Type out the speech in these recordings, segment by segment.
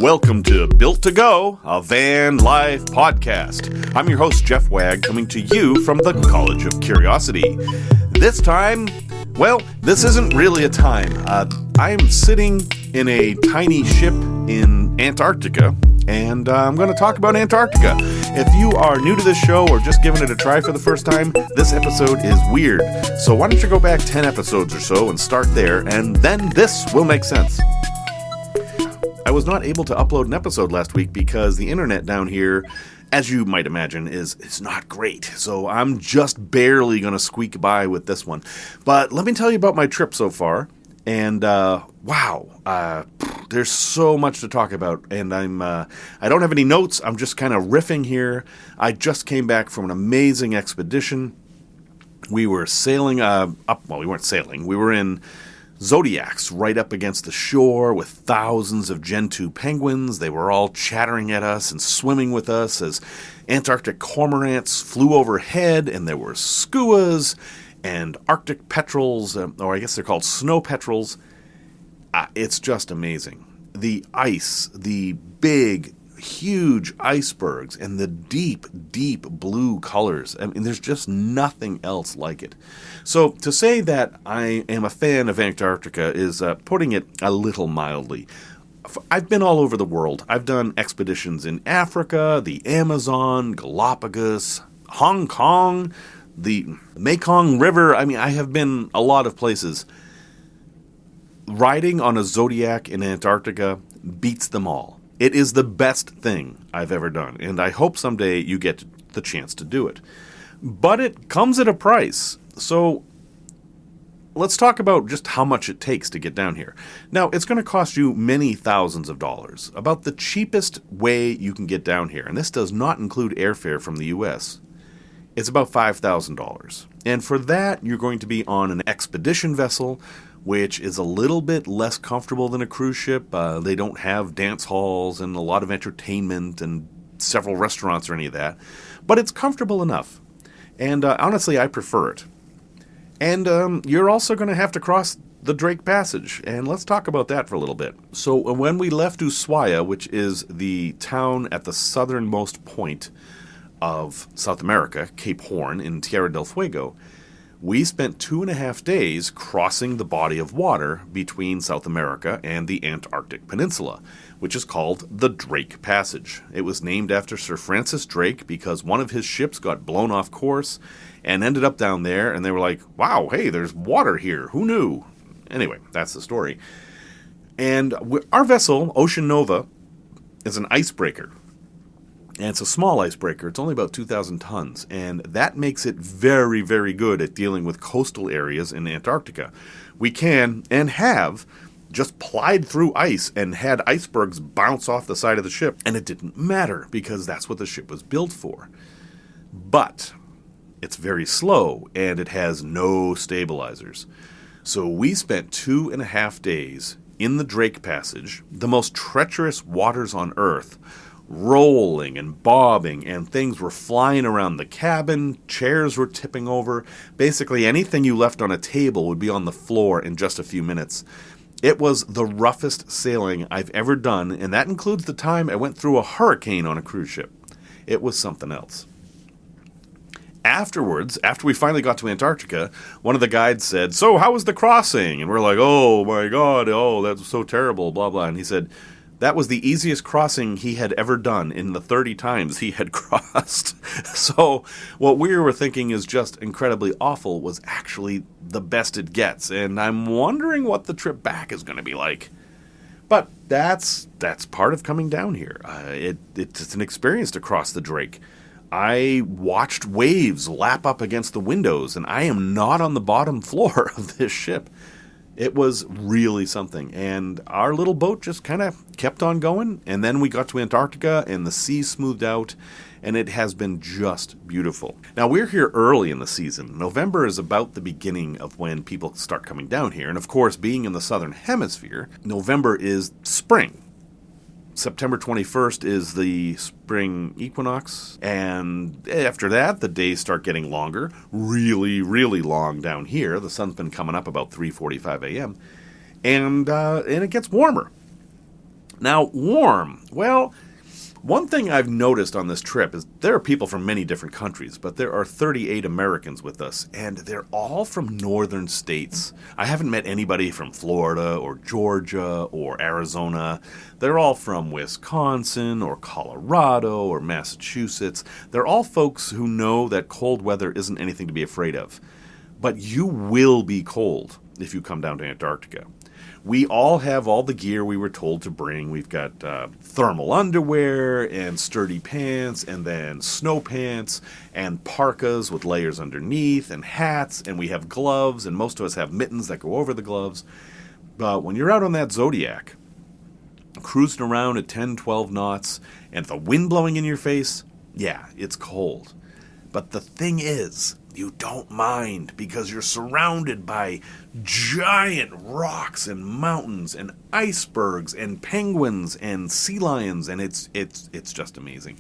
Welcome to Built to Go, a van life podcast. I'm your host, Jeff Wagg, coming to you from the College of Curiosity. This time, well, this isn't really a time. I am sitting in a tiny ship in Antarctica, and I'm going to talk about Antarctica. If you are new to this show or just giving it a try for the first time, this episode is weird. So why don't you go back 10 episodes or so and start there, and then this will make sense. I was not able to upload an episode last week because the internet down here, as you might imagine, is not great. So I'm just barely going to squeak by with this one. But let me tell you about my trip so far. And wow, there's so much to talk about. And I don't have any notes. I'm just kind of riffing here. I just came back from an amazing expedition. We were sailing up. Well, we weren't sailing. We were in Zodiacs right up against the shore with thousands of Gentoo penguins. They were all chattering at us and swimming with us as Antarctic cormorants flew overhead, and there were skuas and Arctic petrels, or I guess they're called snow petrels. It's just amazing. The ice, the big, huge icebergs, and the deep, deep blue colors. I mean, there's just nothing else like it. So to say that I am a fan of Antarctica is putting it a little mildly. I've been all over the world. I've done expeditions in Africa, the Amazon, Galapagos, Hong Kong, the Mekong River. I mean, I have been a lot of places. Riding on a Zodiac in Antarctica beats them all. It is the best thing I've ever done, and I hope someday you get the chance to do it. But it comes at a price. So let's talk about just how much it takes to get down here. Now, it's going to cost you many thousands of dollars. About the cheapest way you can get down here, and this does not include airfare from the U.S., it's about $5,000. And for that, you're going to be on an expedition vessel, which is a little bit less comfortable than a cruise ship. They don't have dance halls and a lot of entertainment and several restaurants or any of that. But it's comfortable enough. And honestly, I prefer it. And you're also going to have to cross the Drake Passage. And let's talk about that for a little bit. So when we left Ushuaia, which is the town at the southernmost point of South America, Cape Horn in Tierra del Fuego, we spent 2.5 days crossing the body of water between South America and the Antarctic Peninsula, which is called the Drake Passage. It was named after Sir Francis Drake because one of his ships got blown off course and ended up down there, and they were like, wow, hey, there's water here. Who knew? Anyway, that's the story. And our vessel, Ocean Nova, is an icebreaker. And it's a small icebreaker. It's only about 2,000 tons. And that makes it very, very good at dealing with coastal areas in Antarctica. We can, and have, just plied through ice and had icebergs bounce off the side of the ship. And it didn't matter, because that's what the ship was built for. But it's very slow, and it has no stabilizers. So we spent 2.5 days in the Drake Passage, the most treacherous waters on Earth, rolling and bobbing, and things were flying around the cabin, chairs were tipping over. Basically anything you left on a table would be on the floor in just a few minutes. It was the roughest sailing I've ever done, and that includes the time I went through a hurricane on a cruise ship. It was something else. Afterwards, after we finally got to Antarctica, one of the guides said, "So how was the crossing?" And we're like, "Oh my God, oh, that was so terrible, blah, blah." And he said, that was the easiest crossing he had ever done in the 30 times he had crossed. So what we were thinking is just incredibly awful was actually the best it gets. And I'm wondering what the trip back is going to be like. But that's part of coming down here. It's an experience to cross the Drake. I watched waves lap up against the windows, and I am not on the bottom floor of this ship. It was really something, and our little boat just kind of kept on going, and then we got to Antarctica, and the sea smoothed out, and it has been just beautiful. Now, we're here early in the season. November is about the beginning of when people start coming down here, and of course, being in the southern hemisphere, November is spring. September 21st is the spring equinox, and after that, the days start getting longer, really, really long down here. The sun's been coming up about 3:45 a.m., and it gets warmer. Now, warm. Well, one thing I've noticed on this trip is there are people from many different countries, but there are 38 Americans with us, and they're all from northern states. I haven't met anybody from Florida or Georgia or Arizona. They're all from Wisconsin or Colorado or Massachusetts. They're all folks who know that cold weather isn't anything to be afraid of. But you will be cold if you come down to Antarctica. We all have all the gear we were told to bring. We've got thermal underwear and sturdy pants and then snow pants and parkas with layers underneath and hats, and we have gloves, and most of us have mittens that go over the gloves. But when you're out on that Zodiac, cruising around at 10, 12 knots, and the wind blowing in your face, yeah, it's cold. But the thing is, you don't mind because you're surrounded by giant rocks and mountains and icebergs and penguins and sea lions, and it's just amazing.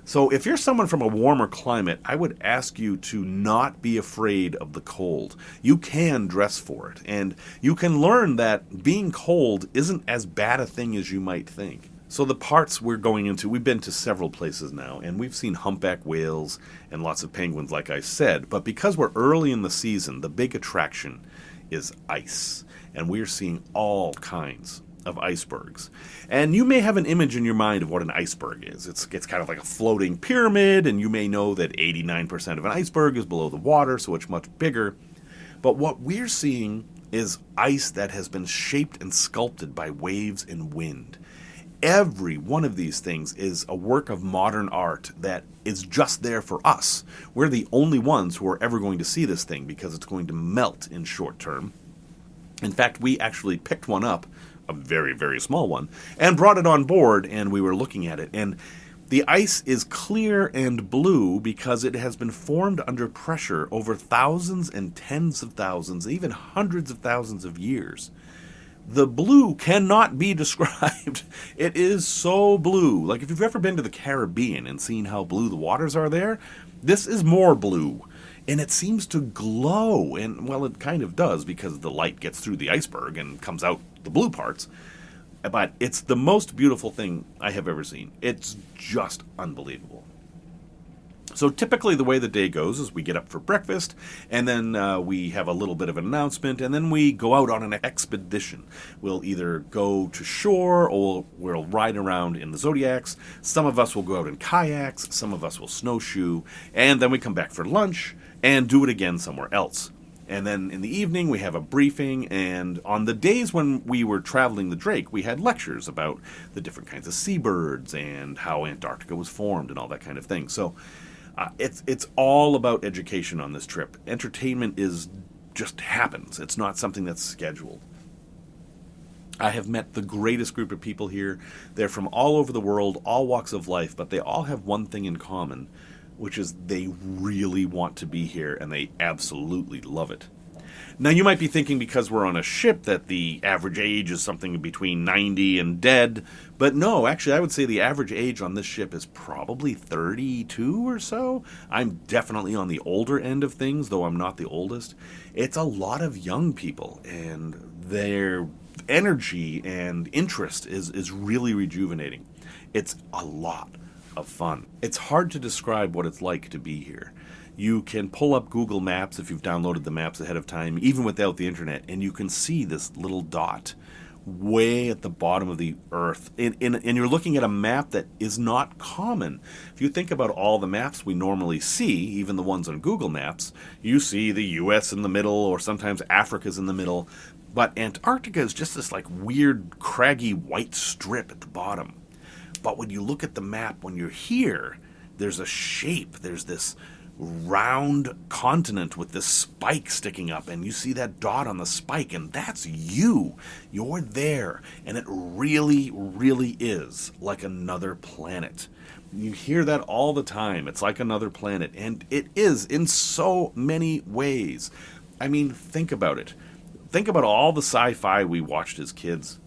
So if you're someone from a warmer climate, I would ask you to not be afraid of the cold. You can dress for it, and you can learn that being cold isn't as bad a thing as you might think. So the parts we're going into, we've been to several places now, and we've seen humpback whales and lots of penguins, like I said. But because we're early in the season, the big attraction is ice. And we're seeing all kinds of icebergs. And you may have an image in your mind of what an iceberg is. It's kind of like a floating pyramid, and you may know that 89% of an iceberg is below the water, so it's much bigger. But what we're seeing is ice that has been shaped and sculpted by waves and wind. Every one of these things is a work of modern art that is just there for us. We're the only ones who are ever going to see this thing because it's going to melt in short term. In fact, we actually picked one up, a very, very small one, and brought it on board, and we were looking at it. And the ice is clear and blue because it has been formed under pressure over thousands and tens of thousands, even hundreds of thousands of years. The blue cannot be described. It is so blue. Like if you've ever been to the Caribbean and seen how blue the waters are there, this is more blue. And it seems to glow. And, well, it kind of does because the light gets through the iceberg and comes out the blue parts. But it's the most beautiful thing I have ever seen. It's just unbelievable. So typically the way the day goes is we get up for breakfast, and then we have a little bit of an announcement, and then we go out on an expedition. We'll either go to shore or we'll ride around in the Zodiacs. Some of us will go out in kayaks, some of us will snowshoe, and then we come back for lunch and do it again somewhere else. And then in the evening we have a briefing, and on the days when we were traveling the Drake, we had lectures about the different kinds of seabirds and how Antarctica was formed and all that kind of thing. So it's all about education on this trip. Entertainment just happens. It's not something that's scheduled. I have met the greatest group of people here. They're from all over the world, all walks of life, but they all have one thing in common, which is they really want to be here and they absolutely love it. Now, you might be thinking because we're on a ship that the average age is something between 90 and dead, but no, actually, I would say the average age on this ship is probably 32 or so. I'm definitely on the older end of things, though I'm not the oldest. It's a lot of young people, and their energy and interest is really rejuvenating. It's a lot of fun. It's hard to describe what it's like to be here. You can pull up Google Maps if you've downloaded the maps ahead of time, even without the internet, and you can see this little dot way at the bottom of the earth. And you're looking at a map that is not common. If you think about all the maps we normally see, even the ones on Google Maps, you see the US in the middle, or sometimes Africa's in the middle. But Antarctica is just this like weird, craggy white strip at the bottom. But when you look at the map, when you're here, there's a shape. There's this round continent with this spike sticking up, and you see that dot on the spike, and that's you. You're there, and it really, really is like another planet. You hear that all the time. It's like another planet, and it is in so many ways. I mean, think about it. Think about all the sci-fi we watched as kids.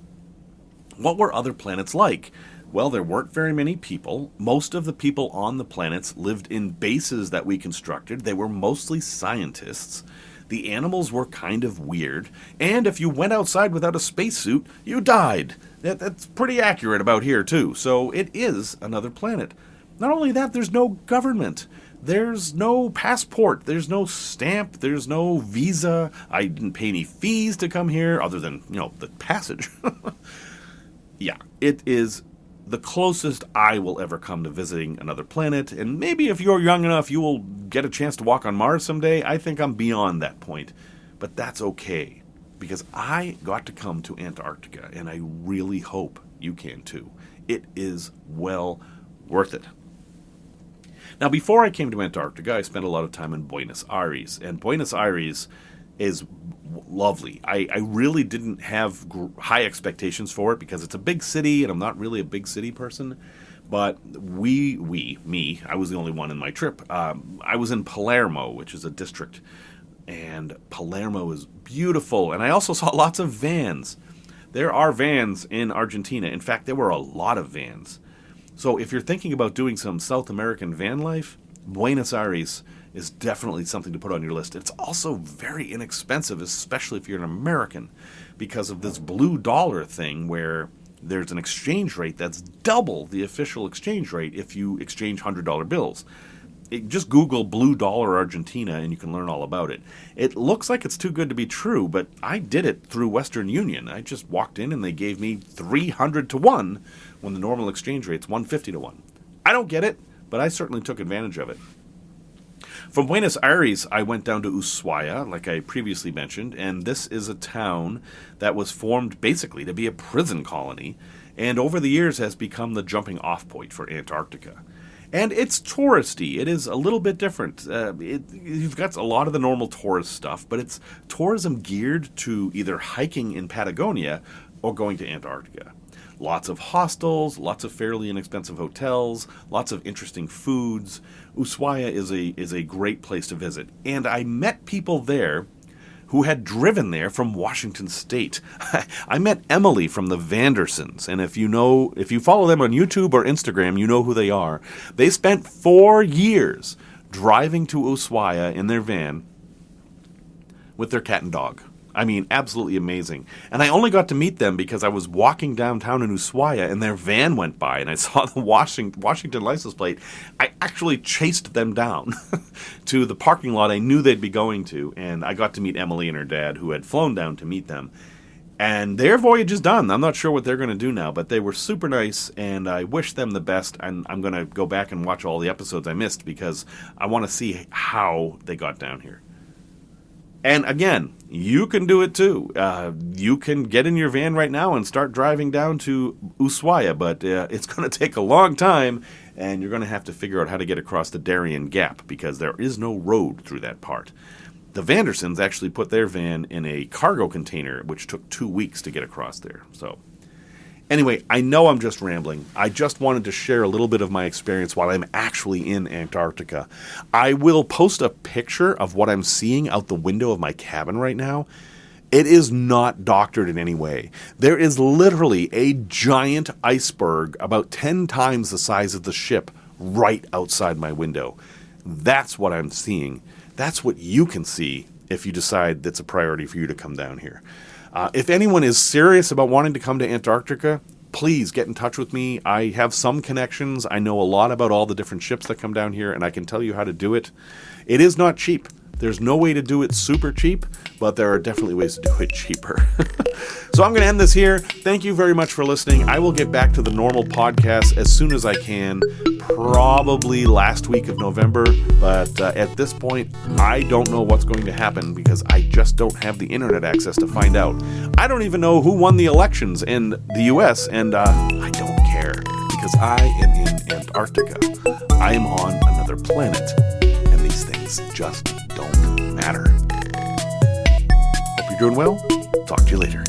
What were other planets like? Well, there weren't very many people. Most of the people on the planets lived in bases that we constructed. They were mostly scientists. The animals were kind of weird, and if you went outside without a spacesuit, you died. That's pretty accurate about here, too, so it is another planet. Not only that, there's no government. There's no passport. There's no stamp. There's no visa. I didn't pay any fees to come here other than, the passage. Yeah, it is the closest I will ever come to visiting another planet. And maybe if you're young enough, you will get a chance to walk on Mars someday. I think I'm beyond that point. But that's okay, because I got to come to Antarctica, and I really hope you can too. It is well worth it. Now, before I came to Antarctica, I spent a lot of time in Buenos Aires, and Buenos Aires is lovely. I really didn't have high expectations for it because it's a big city, and I'm not really a big city person. But I was the only one in my trip. I was in Palermo, which is a district, and Palermo is beautiful. And I also saw lots of vans. There are vans in Argentina. In fact, there were a lot of vans. So if you're thinking about doing some South American van life, Buenos Aires is definitely something to put on your list. It's also very inexpensive, especially if you're an American, because of this blue dollar thing where there's an exchange rate that's double the official exchange rate if you exchange $100 bills. Just Google blue dollar Argentina and you can learn all about it. It looks like it's too good to be true, but I did it through Western Union. I just walked in and they gave me 300 to 1 when the normal exchange rate's 150 to 1. I don't get it, but I certainly took advantage of it. From Buenos Aires, I went down to Ushuaia, like I previously mentioned, and this is a town that was formed basically to be a prison colony, and over the years has become the jumping off point for Antarctica. And it's touristy. It is a little bit different. You've got a lot of the normal tourist stuff, but it's tourism geared to either hiking in Patagonia or going to Antarctica. Lots of hostels, lots of fairly inexpensive hotels, lots of interesting foods. Ushuaia is a great place to visit. And I met people there who had driven there from Washington State. I met Emily from the Vandersons, and if you follow them on YouTube or Instagram, you know who they are. They spent 4 years driving to Ushuaia in their van with their cat and dog. I mean, absolutely amazing. And I only got to meet them because I was walking downtown in Ushuaia and their van went by and I saw the Washington license plate. I actually chased them down to the parking lot I knew they'd be going to, and I got to meet Emily and her dad, who had flown down to meet them. And their voyage is done. I'm not sure what they're going to do now, but they were super nice, and I wish them the best. And I'm going to go back and watch all the episodes I missed because I want to see how they got down here. And again, you can do it too. You can get in your van right now and start driving down to Ushuaia, but it's going to take a long time, and you're going to have to figure out how to get across the Darien Gap because there is no road through that part. The Vandersons actually put their van in a cargo container, which took 2 weeks to get across there. So anyway, I know I'm just rambling. I just wanted to share a little bit of my experience while I'm actually in Antarctica. I will post a picture of what I'm seeing out the window of my cabin right now. It is not doctored in any way. There is literally a giant iceberg about 10 times the size of the ship right outside my window. That's what I'm seeing. That's what you can see if you decide that's a priority for you to come down here. If anyone is serious about wanting to come to Antarctica, please get in touch with me. I have some connections. I know a lot about all the different ships that come down here, and I can tell you how to do it. It is not cheap. There's no way to do it super cheap, but there are definitely ways to do it cheaper. So I'm going to end this here. Thank you very much for listening. I will get back to the normal podcast as soon as I can, probably last week of November. But at this point, I don't know what's going to happen because I just don't have the internet access to find out. I don't even know who won the elections in the U.S., and I don't care because I am in Antarctica. I am on another planet, and these things just don't matter. Hope you're doing well. Talk to you later.